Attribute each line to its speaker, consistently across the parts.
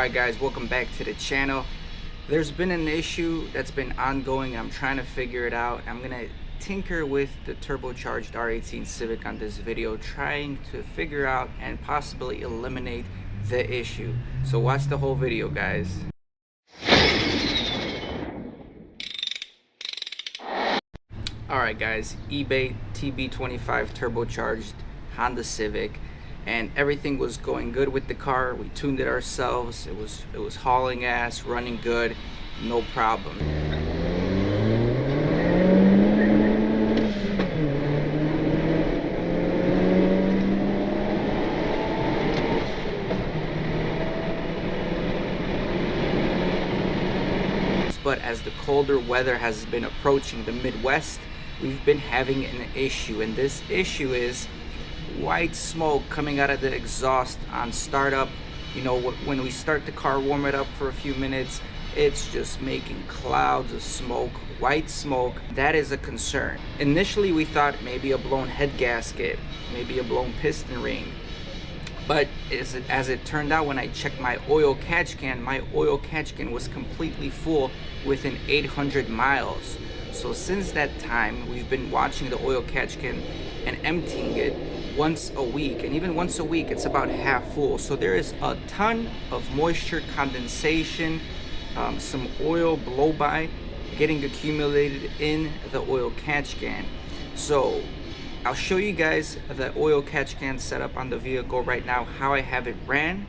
Speaker 1: Alright guys, welcome back to the channel. There's been an issue that's been ongoing and I'm trying to figure it out. I'm gonna tinker with the turbocharged R18 Civic on this video, trying to figure out and possibly eliminate the issue. So watch the whole video, guys. Alright guys, eBay TB25 turbocharged Honda Civic, and everything was going good with the car. We tuned it ourselves. It was hauling ass, running good, no problem. But as the colder weather has been approaching the Midwest, we've been having an issue, and this issue is white smoke coming out of the exhaust on startup. You know, when we start the car, warm it up for a few minutes, it's just making clouds of smoke, white smoke. That is a concern. Initially we thought maybe a blown head gasket, maybe a blown piston ring, but as it turned out, when I checked my oil catch can was completely full within 800 miles. So since that time, we've been watching the oil catch can and emptying it once a week, and even once a week it's about half full. So there is a ton of moisture, condensation, some oil blow by getting accumulated in the oil catch can. So I'll show you guys the oil catch can setup on the vehicle right now, how I have it ran,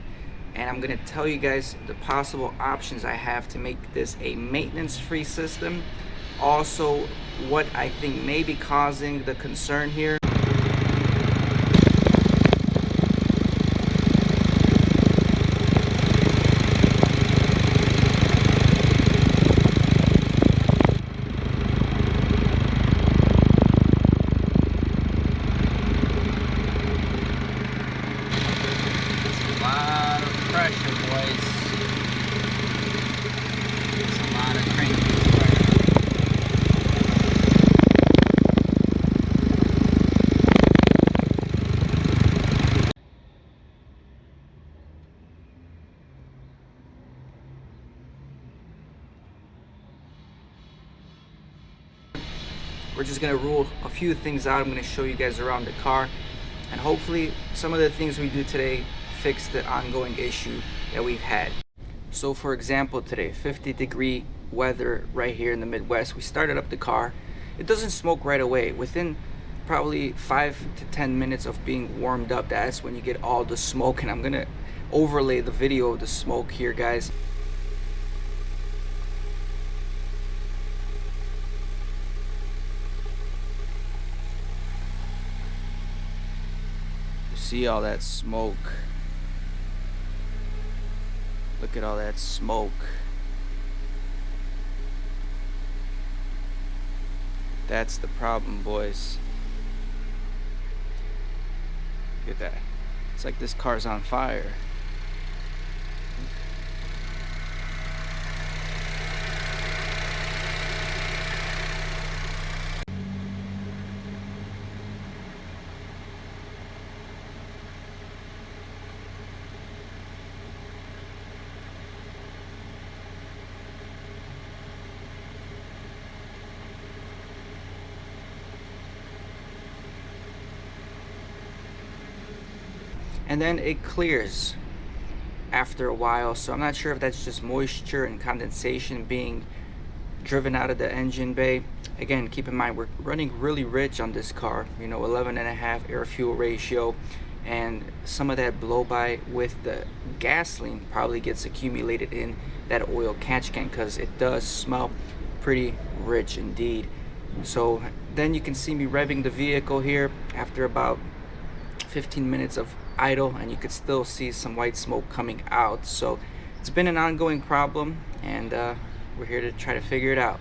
Speaker 1: and I'm gonna tell you guys the possible options I have to make this a maintenance-free system. Also, what I think may be causing the concern here. We're just gonna rule a few things out. I'm gonna show you guys around the car, and hopefully some of the things we do today fix the ongoing issue that we've had. So for example, today, 50-degree weather right here in the Midwest. We started up the car. It doesn't smoke right away. Within probably 5 to 10 minutes of being warmed up, that's when you get all the smoke, and I'm gonna overlay the video of the smoke here, guys. See all that smoke. Look at all that smoke. That's the problem, boys. Look at that. It's like this car's on fire. And then it clears after a while, so I'm not sure if that's just moisture and condensation being driven out of the engine bay. Again, keep in mind we're running really rich on this car, you know, 11.5 air fuel ratio, and some of that blow by with the gasoline probably gets accumulated in that oil catch can, because it does smell pretty rich indeed. So then you can see me revving the vehicle here after about 15 minutes of idle, and you could still see some white smoke coming out. So it's been an ongoing problem, and we're here to try to figure it out.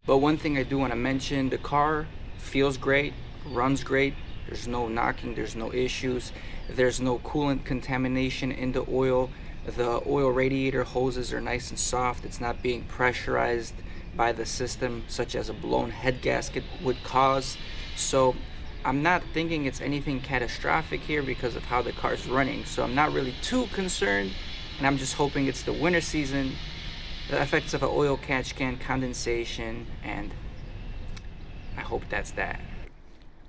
Speaker 1: But one thing I do want to mention, the car feels great, runs great. There's no knocking, there's no issues. There's no coolant contamination in the oil. The oil radiator hoses are nice and soft. It's not being pressurized by the system, such as a blown head gasket would cause. So I'm not thinking it's anything catastrophic here because of how the car's running. So I'm not really too concerned, and I'm just hoping it's the winter season, the effects of an oil catch can, condensation, and I hope that's that.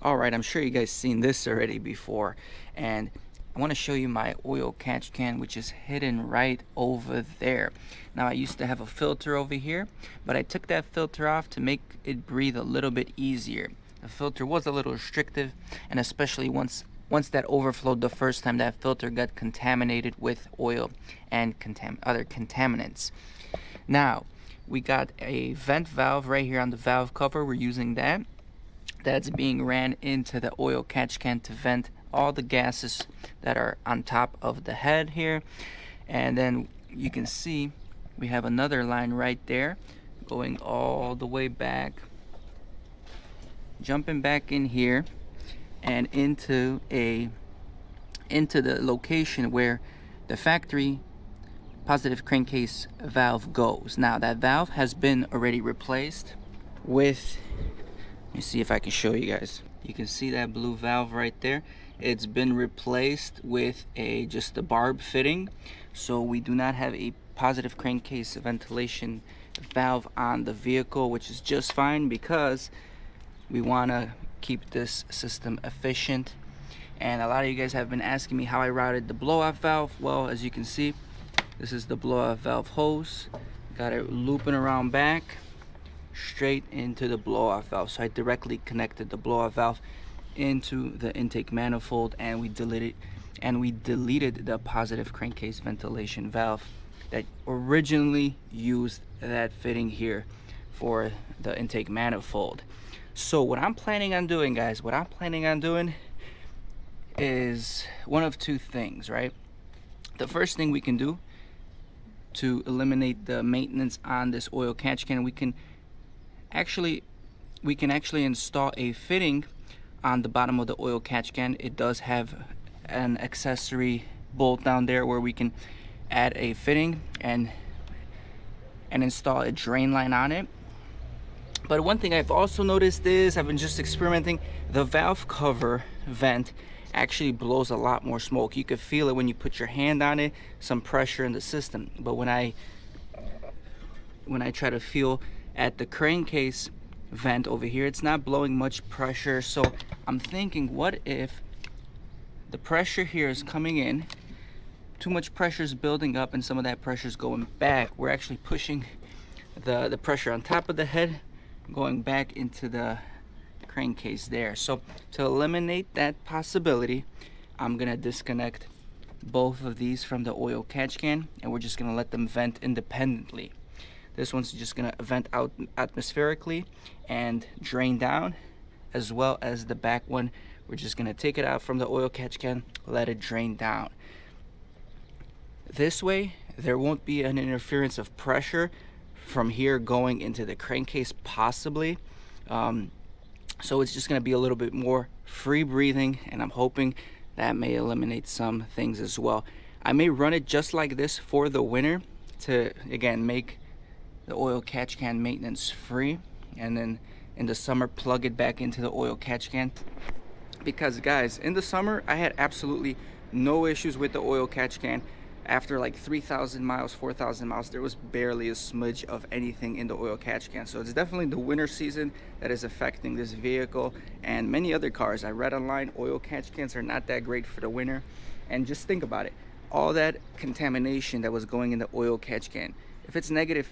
Speaker 1: Alright, I'm sure you guys seen this already before, and I want to show you my oil catch can, which is hidden right over there. Now, I used to have a filter over here, but I took that filter off to make it breathe a little bit easier. The filter was a little restrictive, and especially once that overflowed the first time, that filter got contaminated with oil and other contaminants. Now, we got a vent valve right here on the valve cover. We're using that. That's being ran into the oil catch can to vent all the gases that are on top of the head here. And then you can see we have another line right there going all the way back, jumping back in here and into the location where the factory positive crankcase valve goes. Now, that valve has been already replaced with, let me see if I can show you guys. You can see that blue valve right there. It's been replaced with just a barb fitting, so we do not have a positive crankcase ventilation valve on the vehicle, which is just fine because we want to keep this system efficient. And a lot of you guys have been asking me how I routed the blow-off valve. Well, as you can see, this is the blow-off valve hose. Got it looping around back straight into the blow-off valve. So I directly connected the blow-off valve into the intake manifold, and we deleted the positive crankcase ventilation valve that originally used that fitting here for the intake manifold. So what I'm planning on doing, guys, is one of two things, right? The first thing we can do to eliminate the maintenance on this oil catch can, we can actually install a fitting on the bottom of the oil catch can. It does have an accessory bolt down there where we can add a fitting and install a drain line on it. But one thing I've also noticed is, I've been just experimenting, the valve cover vent actually blows a lot more smoke. You could feel it when you put your hand on it, some pressure in the system. But when I try to feel at the crankcase vent over here, it's not blowing much pressure. So I'm thinking, what if the pressure here is coming in, too much pressure is building up, and some of that pressure is going back. We're actually pushing the pressure on top of the head going back into the crankcase there. So to eliminate that possibility, I'm gonna disconnect both of these from the oil catch can, and we're just gonna let them vent independently. This one's just gonna vent out atmospherically and drain down, as well as the back one. We're just gonna take it out from the oil catch can, let it drain down. This way, there won't be an interference of pressure from here going into the crankcase, possibly. So it's just going to be a little bit more free breathing, and I'm hoping that may eliminate some things as well. I may run it just like this for the winter to, again, make the oil catch can maintenance free, and then in the summer plug it back into the oil catch can. Because guys, in the summer I had absolutely no issues with the oil catch can. After like 3,000 miles, 4,000 miles, there was barely a smudge of anything in the oil catch can. So it's definitely the winter season that is affecting this vehicle and many other cars. I read online oil catch cans are not that great for the winter. And just think about it, all that contamination that was going in the oil catch can, if it's negative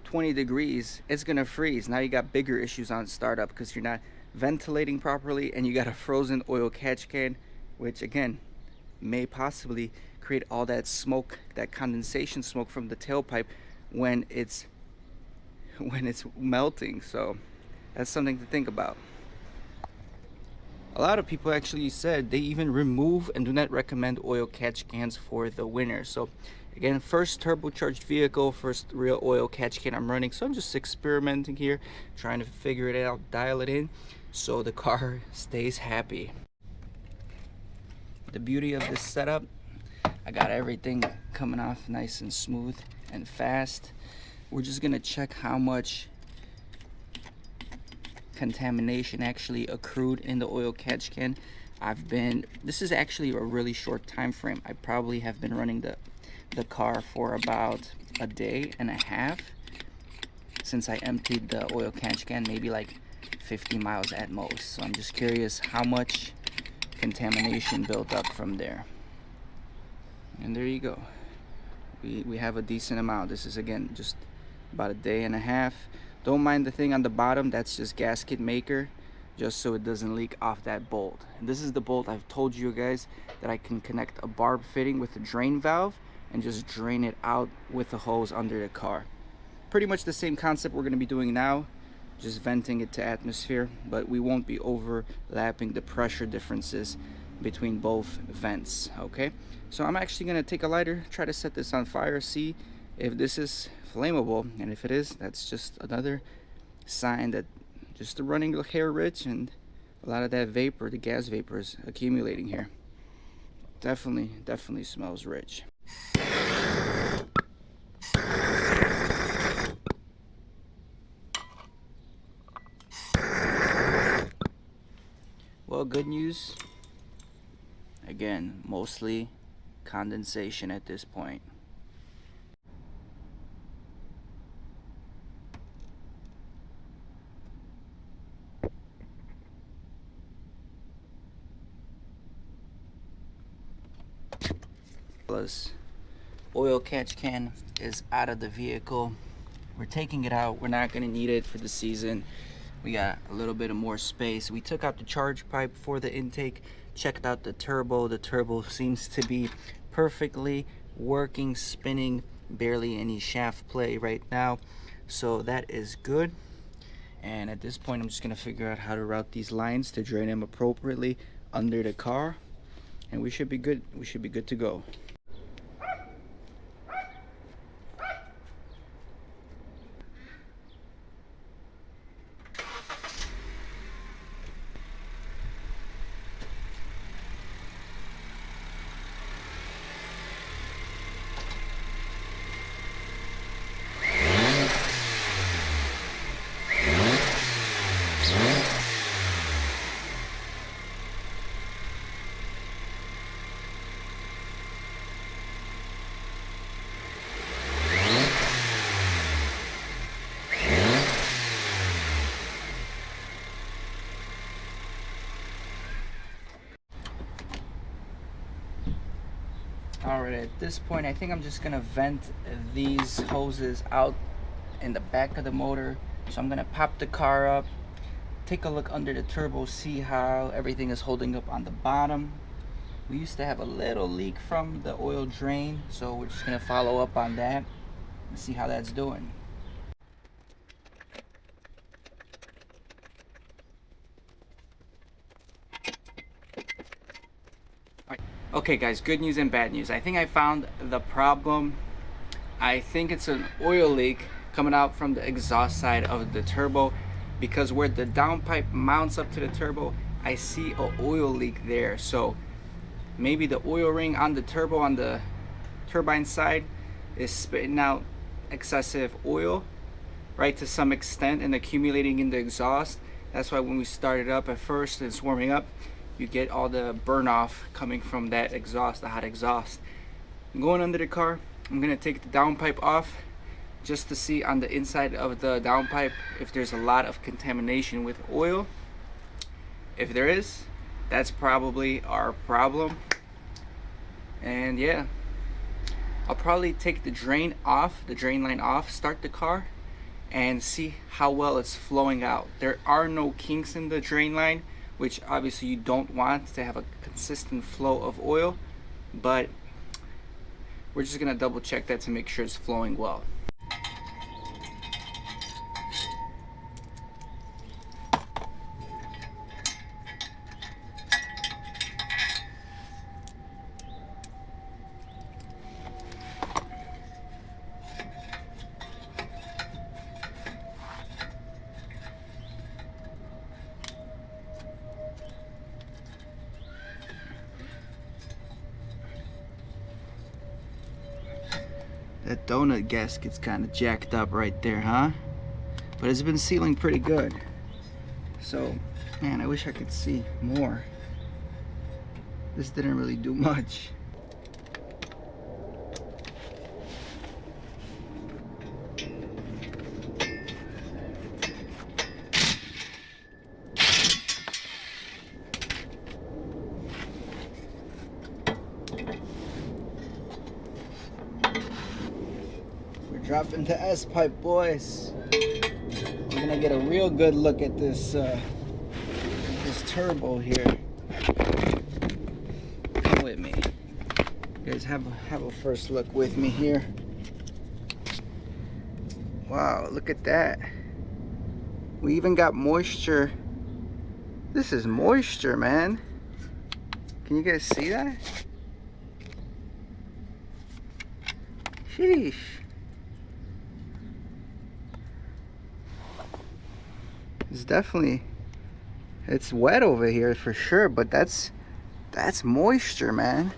Speaker 1: 20 degrees, it's gonna freeze. Now you got bigger issues on startup because you're not ventilating properly, and you got a frozen oil catch can, which again may possibly create all that smoke, that condensation smoke from the tailpipe when it's melting. So that's something to think about. A lot of people actually said they even remove and do not recommend oil catch cans for the winter. So again, first turbocharged vehicle, first real oil catch can I'm running, so I'm just experimenting here, trying to figure it out, dial it in so the car stays happy. The beauty of this setup, I got everything coming off nice and smooth and fast. We're just gonna check how much contamination actually accrued in the oil catch can. This is actually a really short time frame. I probably have been running the car for about a day and a half since I emptied the oil catch can, maybe like 50 miles at most. So I'm just curious how much contamination built up from there. And there you go. We have a decent amount. This is again just about a day and a half. Don't mind the thing on the bottom, that's just gasket maker, just so it doesn't leak off that bolt. And this is the bolt I've told you guys that I can connect a barb fitting with a drain valve and just drain it out with the hose under the car. Pretty much the same concept we're going to be doing now, just venting it to atmosphere, but we won't be overlapping the pressure differences between both vents. Okay, so I'm actually going to take a lighter, try to set this on fire, see if this is flammable, and if it is, that's just another sign that just the running hair rich and a lot of that vapor, the gas vapor, is accumulating here. Definitely smells rich. Well, good news, again, mostly condensation at this point. Oil catch can is out of the vehicle. We're taking it out. We're not going to need it for the season. We got a little bit of more space. We took out the charge pipe for the intake, checked out the turbo. The turbo seems to be perfectly working, spinning, barely any shaft play right now, so that is good. And at this point I'm just going to figure out how to route these lines to drain them appropriately under the car, and we should be good. We should be good to go. Alright, at this point I think I'm just gonna vent these hoses out in the back of the motor. So I'm gonna pop the car up, take a look under the turbo, see how everything is holding up on the bottom. We used to have a little leak from the oil drain, so we're just gonna follow up on that and see how that's doing. Okay guys, good news and bad news. I think I found the problem. I think it's an oil leak coming out from the exhaust side of the turbo, because where the downpipe mounts up to the turbo, I see an oil leak there. So maybe the oil ring on the turbo on the turbine side is spitting out excessive oil, right, to some extent, and accumulating in the exhaust. That's why when we start it up at first and it's warming up, you get all the burn off coming from that exhaust, the hot exhaust. I'm going under the car. I'm gonna take the downpipe off just to see on the inside of the downpipe if there's a lot of contamination with oil. If there is, that's probably our problem. And yeah, I'll probably take the drain off, the drain line off, start the car, and see how well it's flowing out. There are no kinks in the drain line, which obviously you don't want to have a consistent flow of oil, but we're just gonna double check that to make sure it's flowing well. That donut gasket's kind of jacked up right there, huh? But it's been sealing pretty good. So, man, I wish I could see more. This didn't really do much. We're dropping the S-pipe, boys. We're gonna get a real good look at this this turbo here. Come with me. You guys have a first look with me here. Wow, look at that. We even got moisture. This is moisture, man. Can you guys see that? Sheesh. It's definitely, it's wet over here for sure, but that's moisture, man.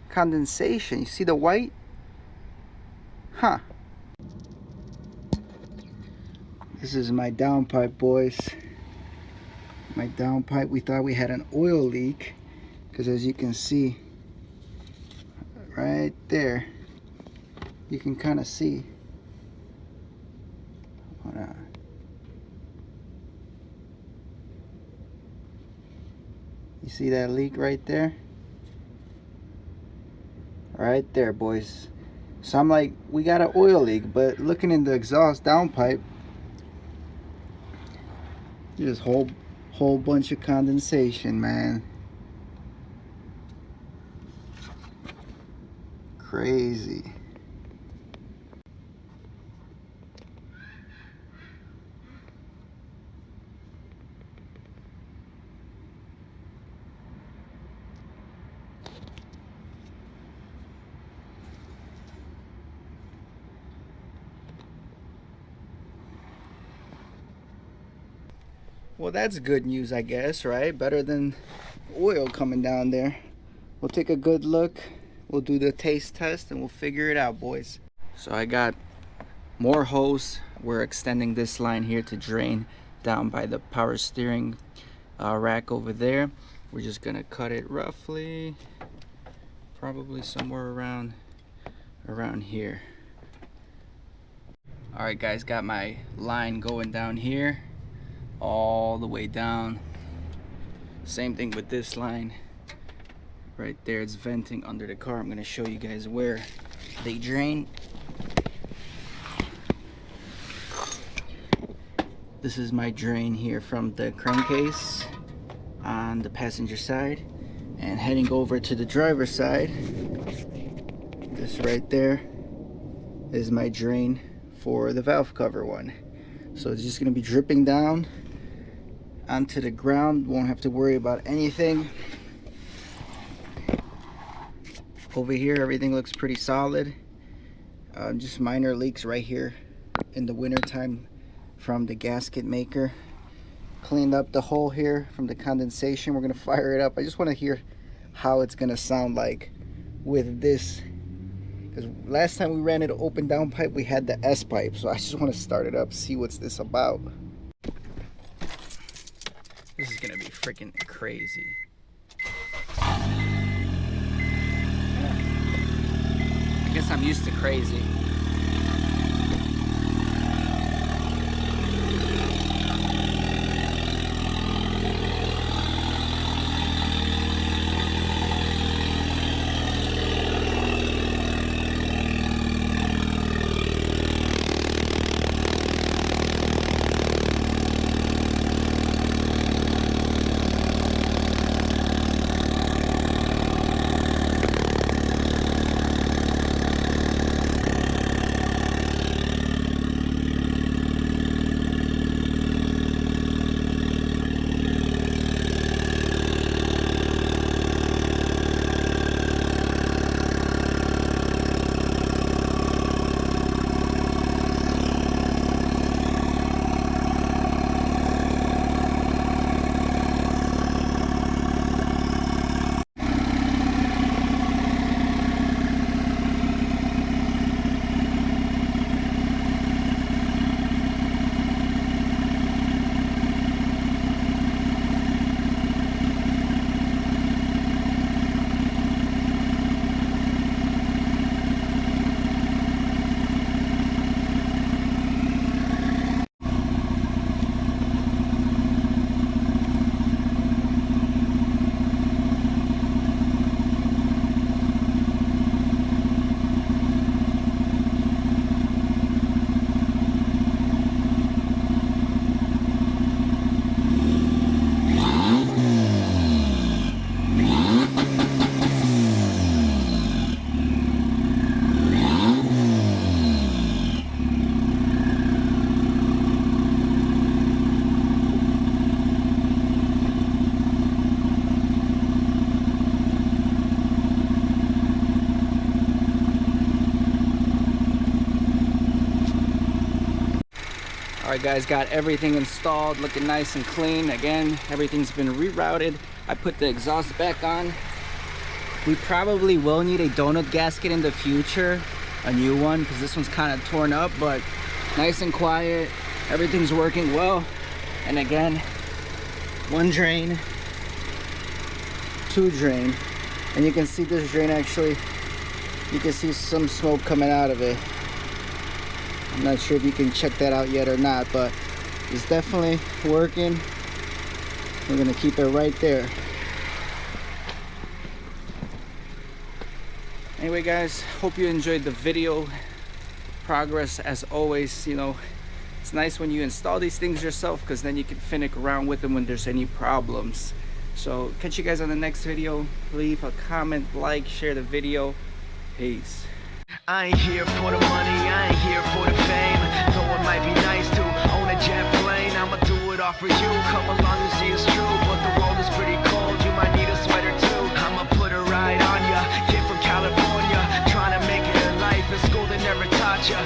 Speaker 1: Condensation. You see the white? Huh. This is my downpipe, boys. My downpipe. We thought we had an oil leak because, as you can see right there, you can kind of see. Hold on. You see that leak right there? Right there, boys. So I'm like, we got an oil leak, but looking in the exhaust downpipe, there's whole bunch of condensation, man. Crazy. Well, that's good news, I guess, right? Better than oil coming down there. We'll take a good look. We'll do the taste test and we'll figure it out, boys. So I got more hose. We're extending this line here to drain down by the power steering rack over there. We're just gonna cut it roughly, probably somewhere around here. All right, guys, got my line going down here, all the way down. Same thing with this line right there. It's venting under the car. I'm gonna show you guys where they drain. This is my drain here from the crankcase on the passenger side, and heading over to the driver's side, this right there is my drain for the valve cover one. So it's just gonna be dripping down onto the ground. Won't have to worry about anything. Over here, everything looks pretty solid. Just minor leaks right here in the winter time from the gasket maker. Cleaned up the hole here from the condensation. We're gonna fire it up. I just want to hear how it's gonna sound like with this, because last time we ran it open down pipe, we had the S pipe. So I just want to start it up, see what's this about. This is gonna be freaking crazy. I guess I'm used to crazy. Alright guys, got everything installed, looking nice and clean. Again, everything's been rerouted. I put the exhaust back on. We probably will need a donut gasket in the future, a new one, because this one's kind of torn up, but nice and quiet. Everything's working well. And again, one drain, two drain. And you can see this drain actually, you can see some smoke coming out of it. I'm not sure if you can check that out yet or not, but it's definitely working. We're gonna keep it right there. Anyway guys, hope you enjoyed the video. Progress as always, you know, it's nice when you install these things yourself, because then you can finick around with them when there's any problems. So catch you guys on the next video. Leave a comment, like, share the video. Peace.
Speaker 2: I ain't here for the money, I ain't here for the fame. Though it might be nice to own a jet plane, I'ma do it all for you. Come along and see it's true, but the world is pretty cold. You might need a sweater too. I'ma put a ride on ya. Kid from California, trying to make it in life. In school they never taught ya.